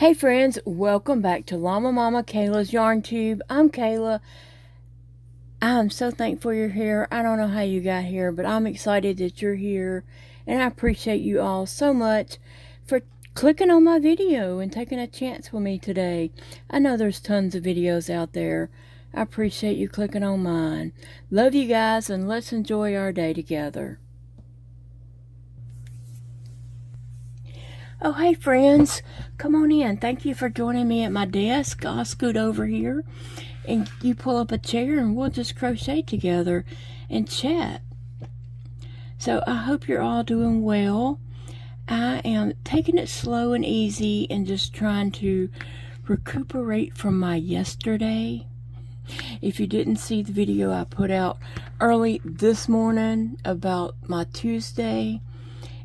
Hey friends, welcome back to Llama Mama Kayla's Yarn Tube. I'm Kayla. I'm so thankful you're here. I don't know how you got here, but I'm excited that you're here. And I appreciate you all so much for clicking on my video and taking a chance with me today. I know there's tons of videos out there. I appreciate you clicking on mine. Love you guys, and let's enjoy our day together. Oh, hey friends, come on in. Thank you for joining me at my desk. I'll scoot over here and you pull up a chair and we'll just crochet together and chat. So I hope you're all doing well. I am taking it slow and easy and just trying to recuperate from my yesterday. If you didn't see the video I put out early this morning about my Tuesday,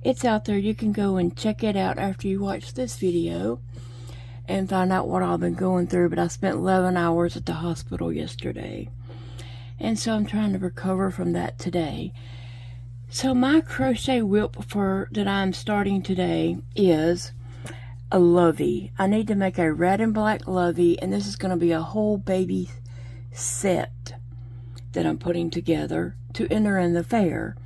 it's out there. You can go and check it out after you watch this video and find out what I've been going through. But I spent 11 hours at the hospital yesterday, and so I'm trying to recover from that today. So my crochet WIP that I'm starting today is a Lovey. I need to make a red and black Lovey, and this is going to be a whole baby set that I'm putting together to enter in the fair.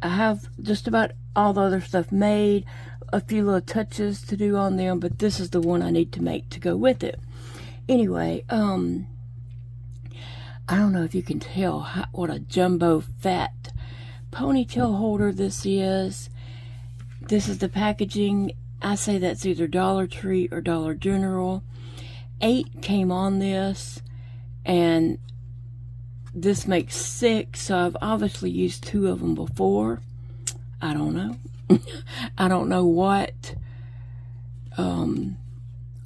I have just about all the other stuff made, a few little touches to do on them, but this is the one I need to make to go with it. Anyway, I don't know if you can tell what a jumbo fat ponytail holder this is. This is the packaging. I say that's either Dollar Tree or Dollar General. 8 came on this, and this makes 6, so I've obviously used 2 of them before. I don't know. I don't know what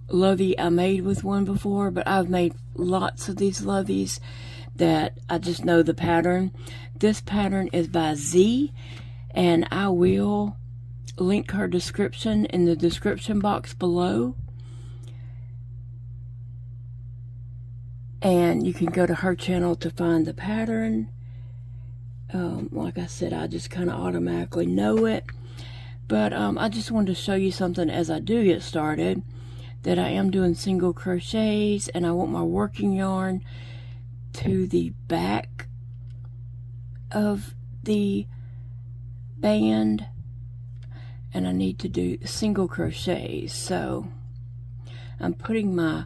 Lovey I made with one before, but I've made lots of these Loveys that I just know the pattern. This pattern is by Z, and I will link her description in the description box below. And you can go to her channel to find the pattern. Like I said, I just kind of automatically know it. But I just wanted to show you something as I do get started, that I am doing single crochets, and I want my working yarn to the back of the band, and I need to do single crochets. So I'm putting my,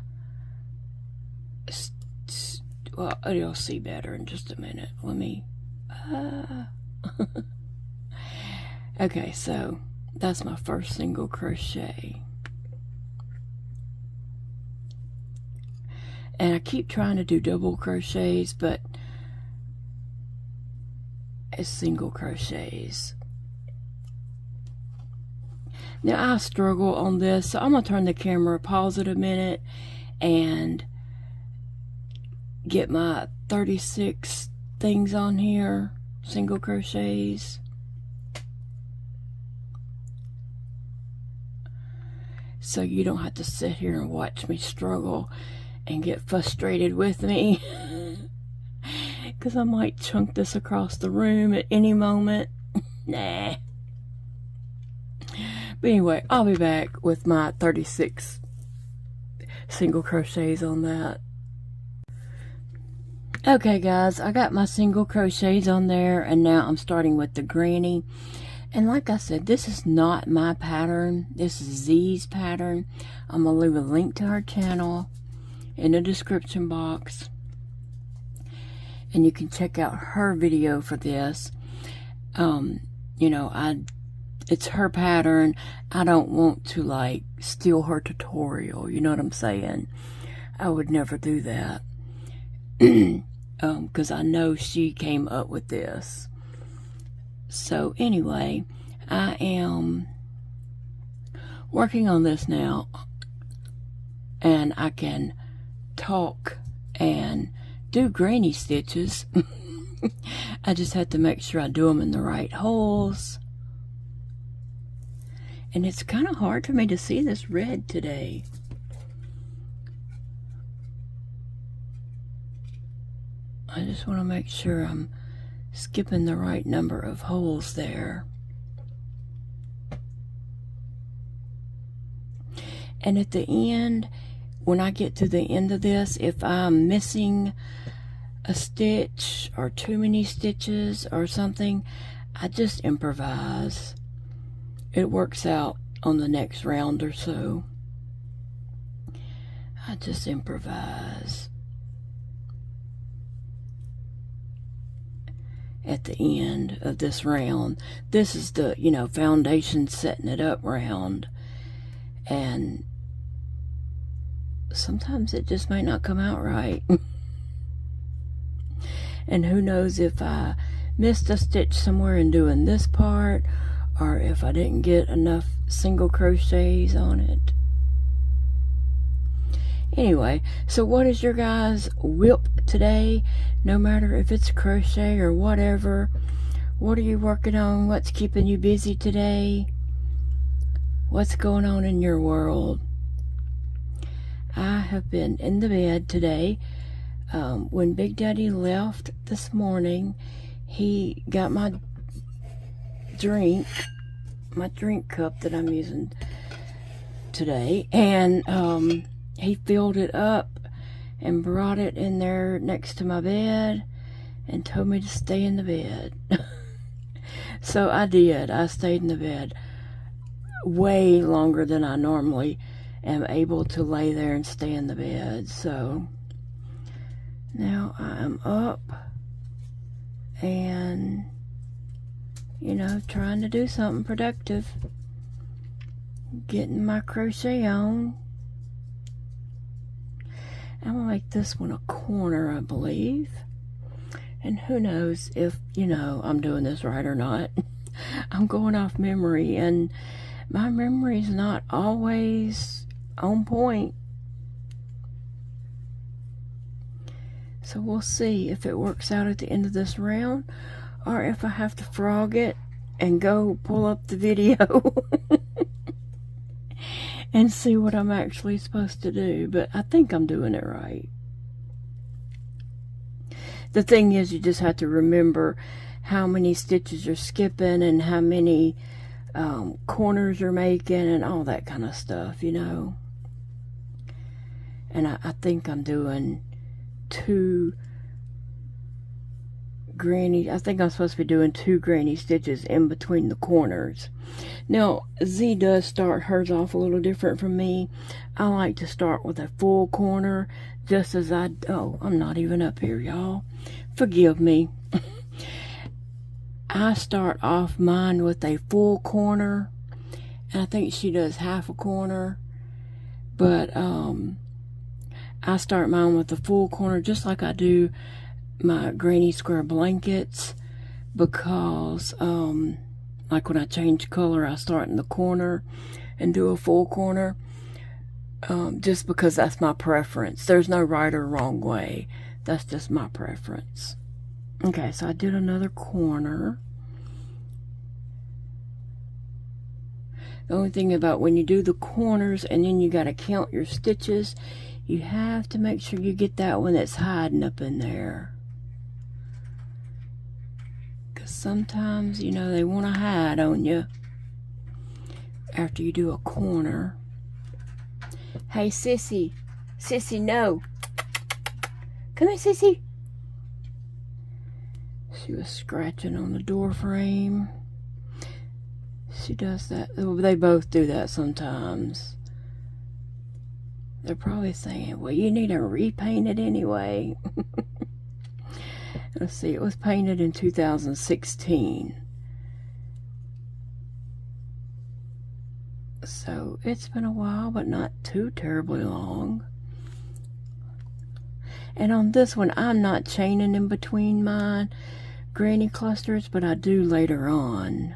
well, you'll see better in just a minute. Let me okay, so that's my first single crochet, and I keep trying to do double crochets, but it's single crochets. Now I struggle on this, so I'm gonna turn the camera, pause it a minute, and get my 36 things on here, single crochets. So you don't have to sit here and watch me struggle and get frustrated with me. Because I might chunk this across the room at any moment. Nah. But anyway, I'll be back with my 36 single crochets on that. Okay guys, I got my single crochets on there, and now I'm starting with the granny. And like I said, this is not my pattern. This is ZEE'S pattern. I'm going to leave a link to her channel in the description box, and you can check out her video for this. You know, it's her pattern. I don't want to like steal her tutorial, you know what I'm saying? I would never do that. Because I know she came up with this. So anyway, I am working on this now, and I can talk and do granny stitches. I just have to make sure I do them in the right holes. And it's kind of hard for me to see this red today. I just want to make sure I'm skipping the right number of holes there. And at the end, when I get to the end of this, if I'm missing a stitch or too many stitches or something, I just improvise. It works out on the next round or so. I just improvise at the end of this round. This is the, foundation setting it up round. And sometimes it just might not come out right. And who knows if I missed a stitch somewhere in doing this part, or if I didn't get enough single crochets on it. Anyway, so what is your guys' WIP today? No matter if it's crochet or whatever. What are you working on? What's keeping you busy today? What's going on in your world? I have been in the bed today. When Big Daddy left this morning, he got my drink cup that I'm using today, and he filled it up and brought it in there next to my bed and told me to stay in the bed. So I did. I stayed in the bed way longer than I normally am able to lay there and stay in the bed. So now I'm up and, trying to do something productive. Getting my crochet on. I'm going to make this one a corner, I believe. And who knows if, I'm doing this right or not. I'm going off memory, and my memory's not always on point. So we'll see if it works out at the end of this round, or if I have to frog it and go pull up the video and see what I'm actually supposed to do. But I think I'm doing it right. The thing is, you just have to remember how many stitches you're skipping and how many corners you're making and all that kind of stuff, And I think I'm doing I think I'm supposed to be doing 2 granny stitches in between the corners. Now, Z does start hers off a little different from me. I like to start with a full corner, just as I'm not even up here, y'all. Forgive me. I start off mine with a full corner, and I think she does half a corner, but I start mine with a full corner, just like I do my granny square blankets, because like when I change color, I start in the corner and do a full corner, just because that's my preference. There's no right or wrong way. That's just my preference. Okay, so I did another corner. The only thing about when you do the corners and then you got to count your stitches, you have to make sure you get that one that's hiding up in there. Because sometimes, they want to hide on you after you do a corner. Hey, Sissy. Sissy, no. Come here, Sissy. She was scratching on the door frame. She does that. They both do that sometimes. They're probably saying, well, you need to repaint it anyway. Let's see, it was painted in 2016. So it's been a while, but not too terribly long. And on this one, I'm not chaining in between my granny clusters, but I do later on.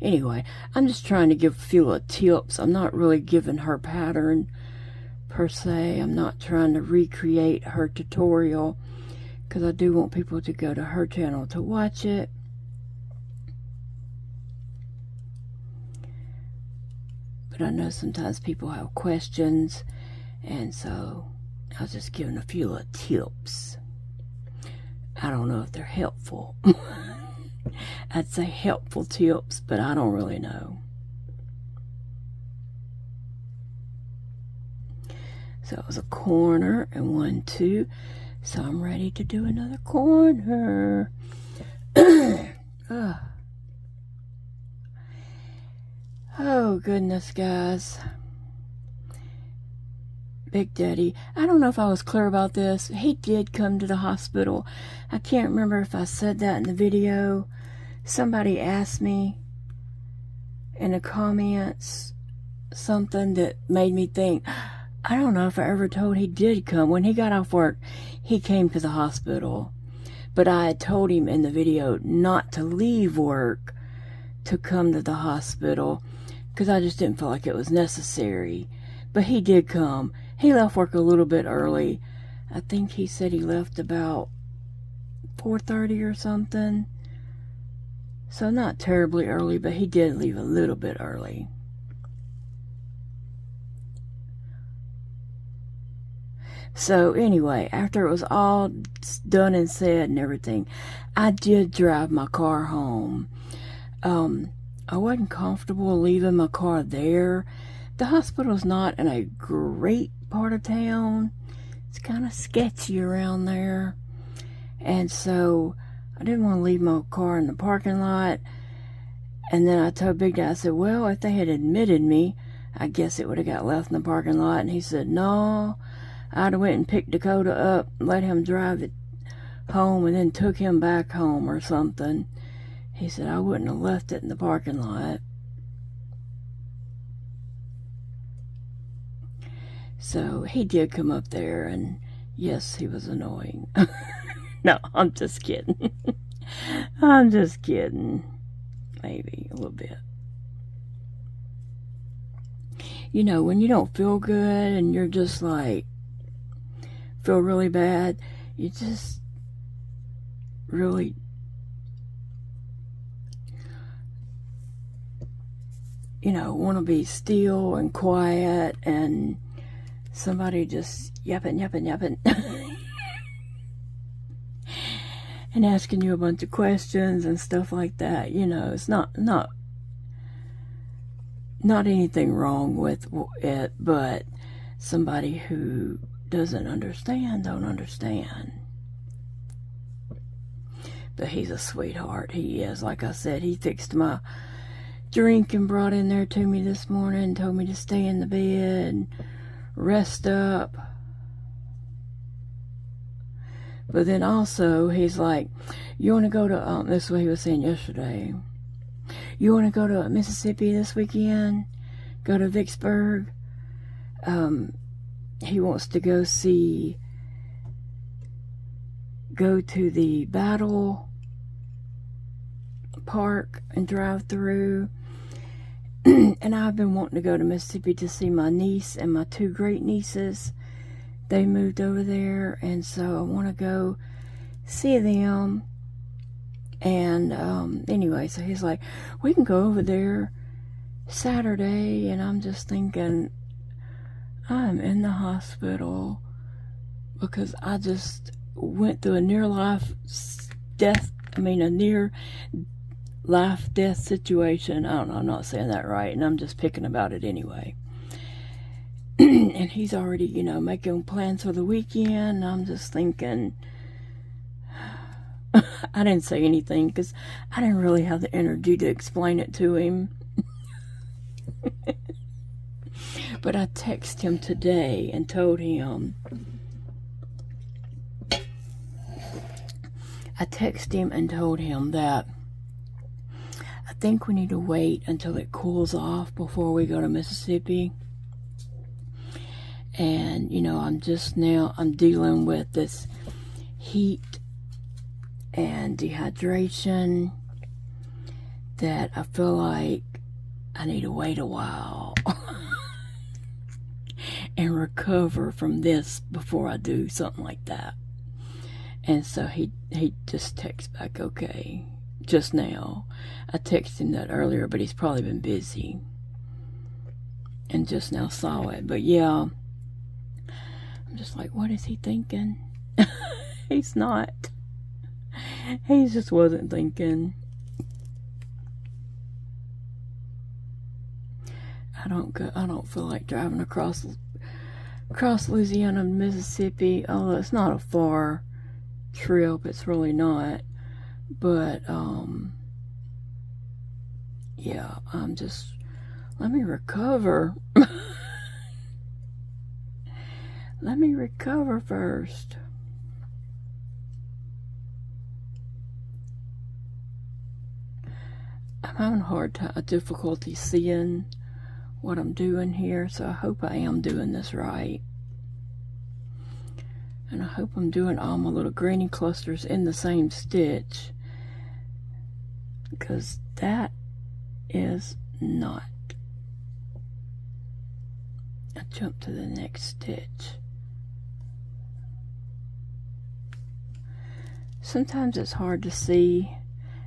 Anyway, I'm just trying to give Fahlo tips. I'm not really giving her pattern per se. I'm not trying to recreate her tutorial, because I do want people to go to her channel to watch it. But I know sometimes people have questions, and so I was just giving a few tips. I don't know if they're helpful. I'd say helpful tips, but I don't really know. So it was a corner and 1, 2. So I'm ready to do another corner. Oh, goodness, guys. Big Daddy. I don't know if I was clear about this. He did come to the hospital. I can't remember if I said that in the video. Somebody asked me in the comments something that made me think, I don't know if I ever told he did come. When he got off work, he came to the hospital. But I had told him in the video not to leave work to come to the hospital because I just didn't feel like it was necessary. But he did come. He left work a little bit early. I think he said he left about 4:30 or something. So not terribly early, but he did leave a little bit early. So anyway, after it was all done and said and everything, I did drive my car home. I wasn't comfortable leaving my car there. The hospital's not in a great part of town. It's kind of sketchy around there. And so I didn't want to leave my car in the parking lot. And then I told Big Dad, I said, well, if they had admitted me, I guess it would have got left in the parking lot. And he said, no, I'd have went and picked Dakota up, let him drive it home, and then took him back home or something. He said, I wouldn't have left it in the parking lot. So he did come up there, and yes, he was annoying. No, I'm just kidding. I'm just kidding. Maybe a little bit. You know, when you don't feel good and you're just like, feel really bad, you just really, you know, want to be still and quiet, and somebody just yapping and asking you a bunch of questions and stuff like that. You know, it's not anything wrong with it, but somebody who doesn't understand don't understand. But he's a sweetheart. He is. Like I said, he fixed my drink and brought in there to me this morning, told me to stay in the bed and rest up. But then also he's like, you want to go to this is what he was saying yesterday, you want to go to Mississippi this weekend, go to Vicksburg. He wants to go to the Battle Park and drive through. And I've been wanting to go to Mississippi to see my niece and my 2 great nieces. They moved over there, and so I want to go see them. And anyway, so he's like, we can go over there Saturday. And I'm just thinking, I'm in the hospital because I just went through a near-life death situation. I don't know, I'm not saying that right, and I'm just picking about it anyway. And he's already, you know, making plans for the weekend, and I'm just thinking, I didn't say anything because I didn't really have the energy to explain it to him. But I texted him today and told him, that I think we need to wait until it cools off before we go to Mississippi. And, you know, I'm dealing with this heat and dehydration that I feel like I need to wait a while and recover from this before I do something like that. And so he just texts back, okay, just now. I texted him that earlier, but he's probably been busy and just now saw it. But yeah, I'm just like, what is he thinking? He's not. He just wasn't thinking. I don't feel like driving across across Louisiana and Mississippi, although it's not a far trip, it's really not. But, yeah, let me recover. Let me recover first. I'm having a difficulty seeing what I'm doing here, so I hope I am doing this right. And I hope I'm doing all my little granny clusters in the same stitch, because that is not. I jump to the next stitch. Sometimes it's hard to see,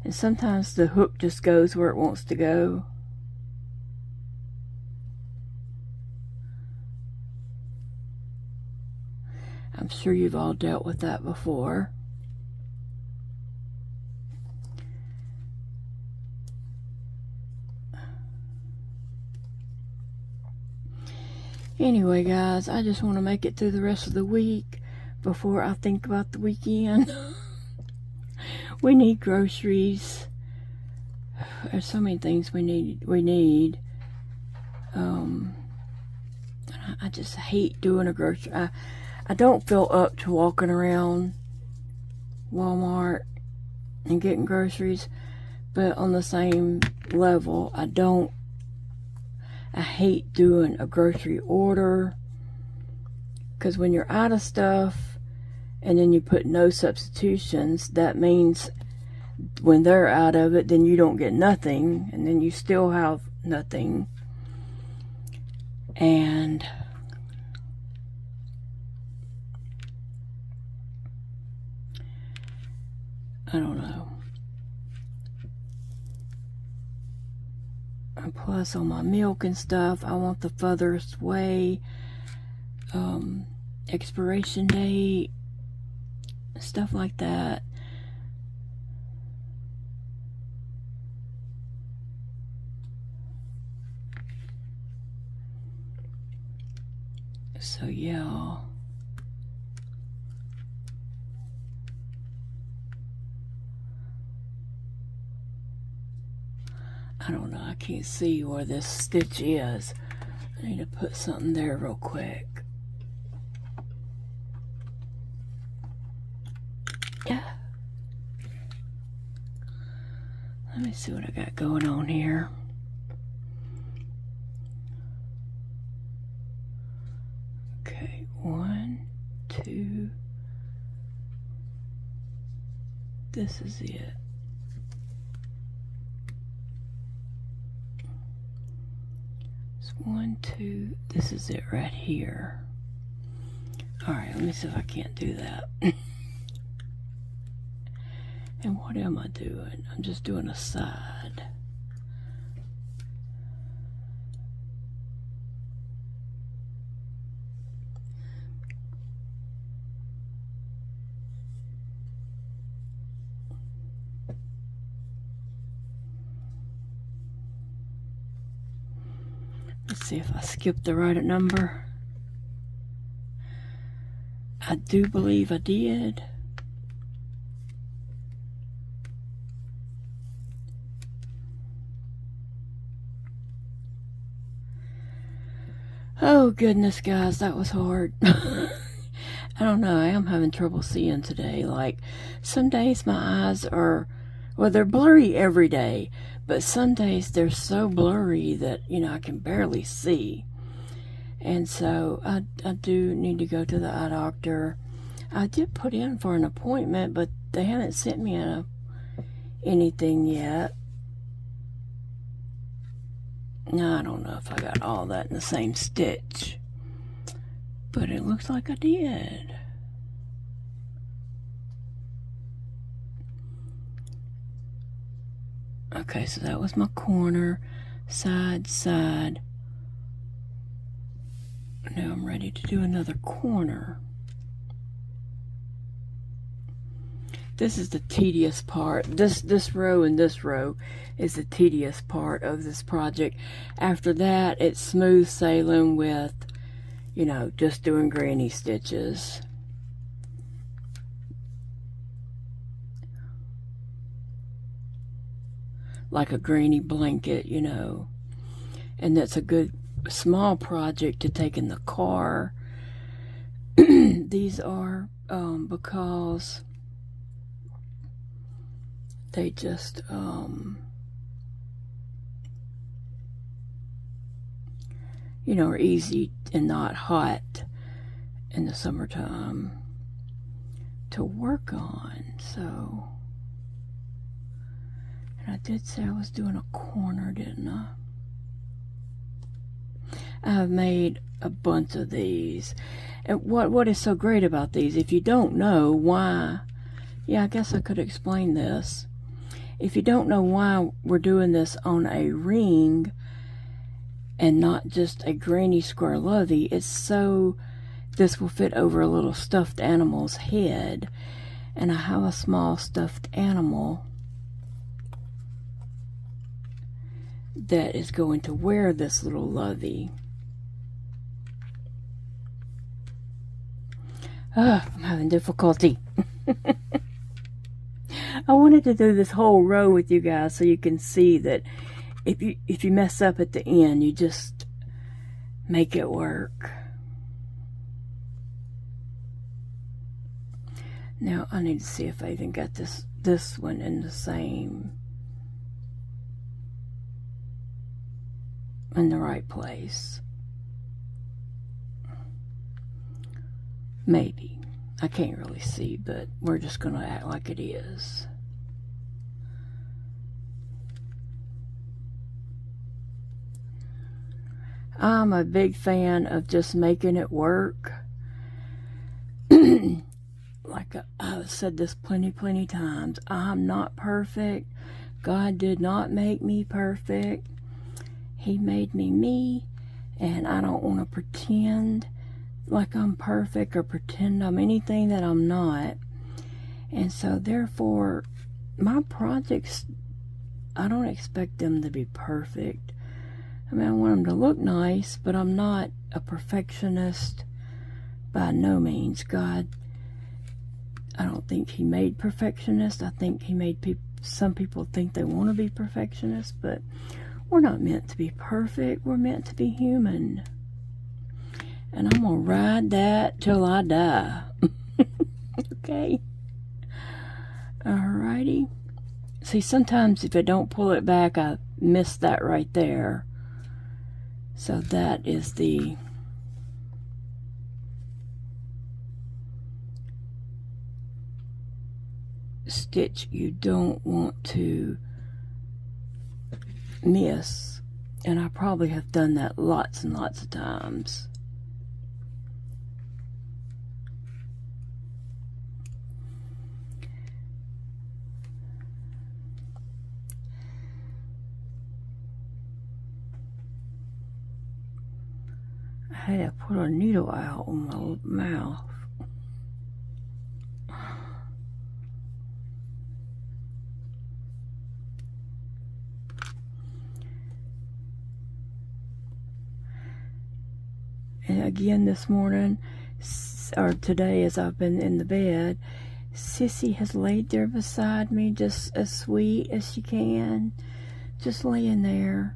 and sometimes the hook just goes where it wants to go. I'm sure you've all dealt with that before. Anyway, guys, I just want to make it through the rest of the week before I think about the weekend. We need groceries. There's so many things we need. I just hate doing a grocery. I don't feel up to walking around Walmart and getting groceries, but on the same level, I hate doing a grocery order, because when you're out of stuff and then you put no substitutions, that means when they're out of it, then you don't get nothing, and then you still have nothing. And I don't know. And plus on my milk and stuff, I want the furthest way expiration date, stuff like that. So yeah. I don't know, I can't see where this stitch is. I need to put something there real quick. Yeah. Let me see what I got going on here. Okay, 1, 2. This is it. It's 1, 2. This is it right here. Alright, let me see if I can't do that. And what am I doing? I'm just doing a side. Let's see if I skipped the right number. I do believe I did. Oh goodness, guys, that was hard. I don't know, I am having trouble seeing today. Like, some days my eyes are, well, they're blurry every day, but some days they're so blurry that, you know, I can barely see. And so I do need to go to the eye doctor. I did put in for an appointment, but they haven't sent me anything yet. Now, I don't know if I got all that in the same stitch, but it looks like I did. Okay, so that was my corner, side, side. Now I'm ready to do another corner. This is the tedious part. This row and this row is the tedious part of this project. After that, it's smooth sailing with, you know, just doing granny stitches. Like a granny blanket, you know. And that's a good small project to take in the car. These are because they just you know, are easy and not hot in the summertime to work on. So, and I did say I was doing a corner, didn't I? I've made a bunch of these. And what is so great about these, if you don't know why, yeah, I guess I could explain this. If you don't know why we're doing this on a ring and not just a granny square Lovey, it's so this will fit over a little stuffed animal's head. And I have a small stuffed animal that is going to wear this little Lovey. I'm having difficulty. I wanted to do this whole row with you guys so you can see that if you mess up at the end, you just make it work. Now I need to see if I even got this one in the same, in the right place. Maybe. I can't really see, but we're just going to act like it is. I'm a big fan of just making it work. Like I've said this plenty times. I'm not perfect. God did not make me perfect. He made me, and I don't want to pretend like I'm perfect or pretend I'm anything that I'm not. And so therefore my projects, I don't expect them to be perfect. I mean, I want them to look nice, but I'm not a perfectionist by no means. God, I don't think he made perfectionists. I think he made some people think they want to be perfectionists, but we're not meant to be perfect. We're meant to be human. And I'm going to ride that till I die. Okay? Alrighty. See, sometimes if I don't pull it back, I miss that right there. So that is the stitch you don't want to miss. And I probably have done that lots and lots of times. I had to put a needle out on my mouth. And again this morning, or today as I've been in the bed, Sissy has laid there beside me just as sweet as she can, just laying there.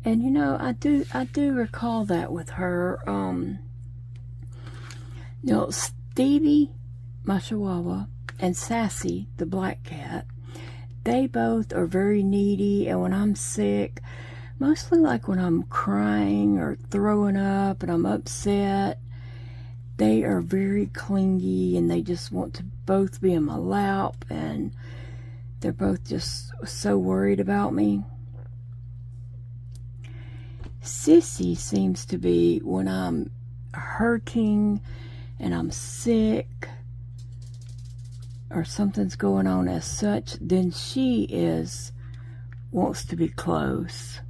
And you know, I do recall that with her. You know, Stevie, my Chihuahua, and Sassy, the black cat, they both are very needy. And when I'm sick, mostly like when I'm crying or throwing up and I'm upset, they are very clingy and they just want to both be in my lap, and they're both just so worried about me. Sissy seems to be when I'm hurting and I'm sick or something's going on as such, then she wants to be close.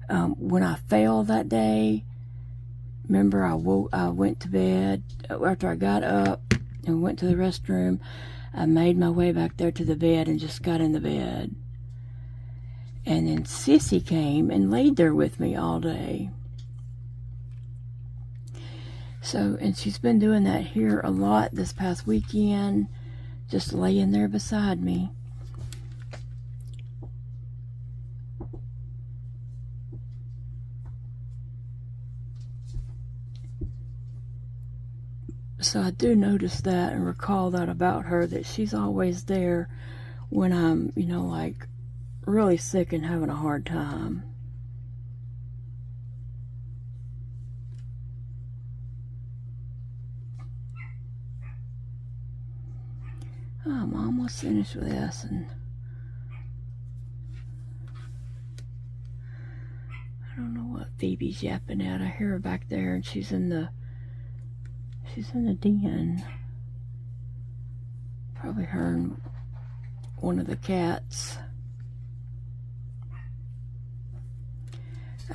When I fell that day, remember I went to bed after I got up and went to the restroom. I made my way back there to the bed and just got in the bed. And then Sissy came and laid there with me all day. So, and she's been doing that here a lot this past weekend, just laying there beside me. So I do notice that and recall that about her, that she's always there when I'm, you know, like really sick and having a hard time. I'm almost finished with this, and I don't know what Phoebe's yapping at. I hear her back there, and she's in the den. Probably her and one of the cats.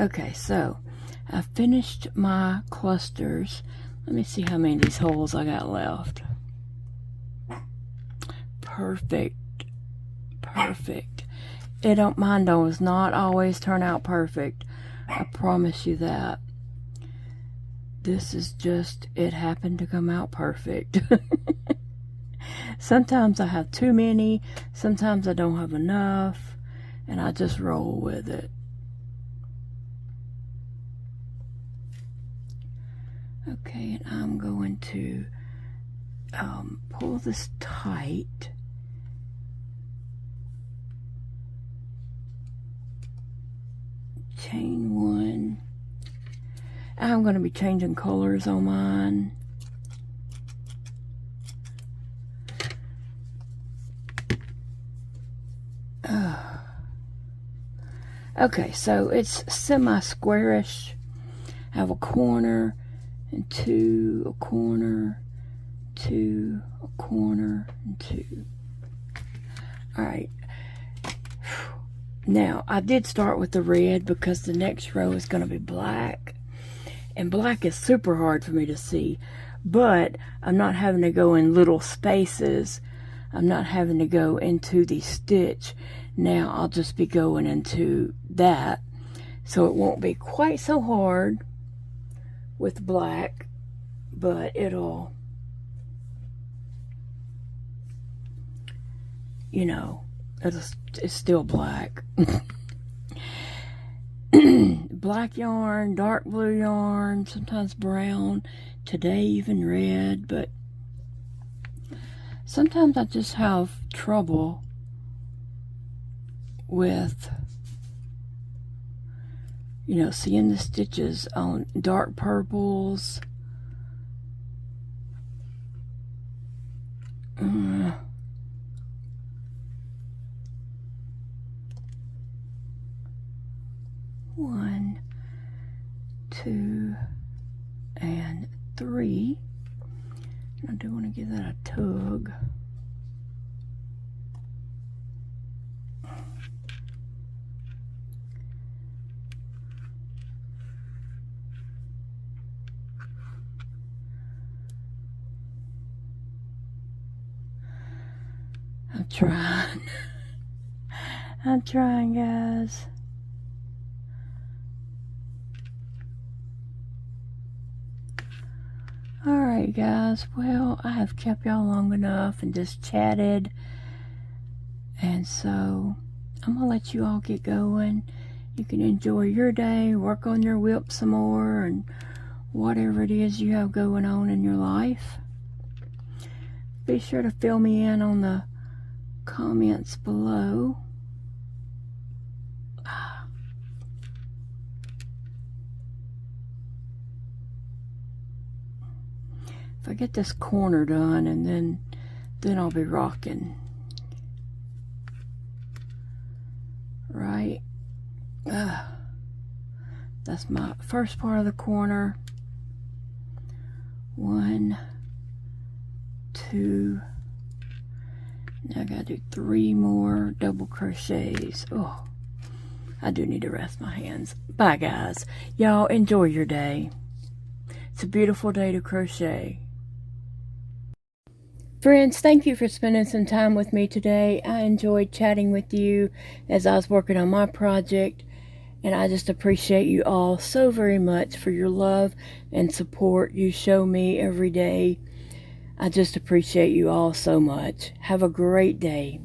Okay, so I finished my clusters. Let me see how many of these holes I got left. Perfect. Perfect. Mine does not always turn out perfect. I promise you that. This is just, it happened to come out perfect. Sometimes I have too many, sometimes I don't have enough, and I just roll with it. Okay, and I'm going to pull this tight. Chain one. I'm going to be changing colors on mine. Okay, so it's semi-squarish. I have a corner and two, a corner, two, a corner, and two. Alright. Now, I did start with the red because the next row is going to be black. And black is super hard for me to see. But I'm not having to go in little spaces. I'm not having to go into the stitch. Now I'll just be going into that. So it won't be quite so hard with black. But it'll, you know, it's still black. Black yarn, dark blue yarn, sometimes brown, today even red, but sometimes I just have trouble with, you know, seeing the stitches on dark purples. One, two, and three. I do want to give that a tug. I'm trying. I'm trying, guys. Alright guys, well, I have kept y'all long enough and just chatted, and so I'm gonna let you all get going. You can enjoy your day, work on your WIP some more, and whatever it is you have going on in your life. Be sure to fill me in on the comments below. If I get this corner done, and then I'll be rocking. Right? That's my first part of the corner. 1, 2. Now I gotta do 3 more double crochets. Oh, I do need to rest my hands. Bye guys. Y'all enjoy your day. It's a beautiful day to crochet. Friends, thank you for spending some time with me today. I enjoyed chatting with you as I was working on my project. And I just appreciate you all so very much for your love and support you show me every day. I just appreciate you all so much. Have a great day.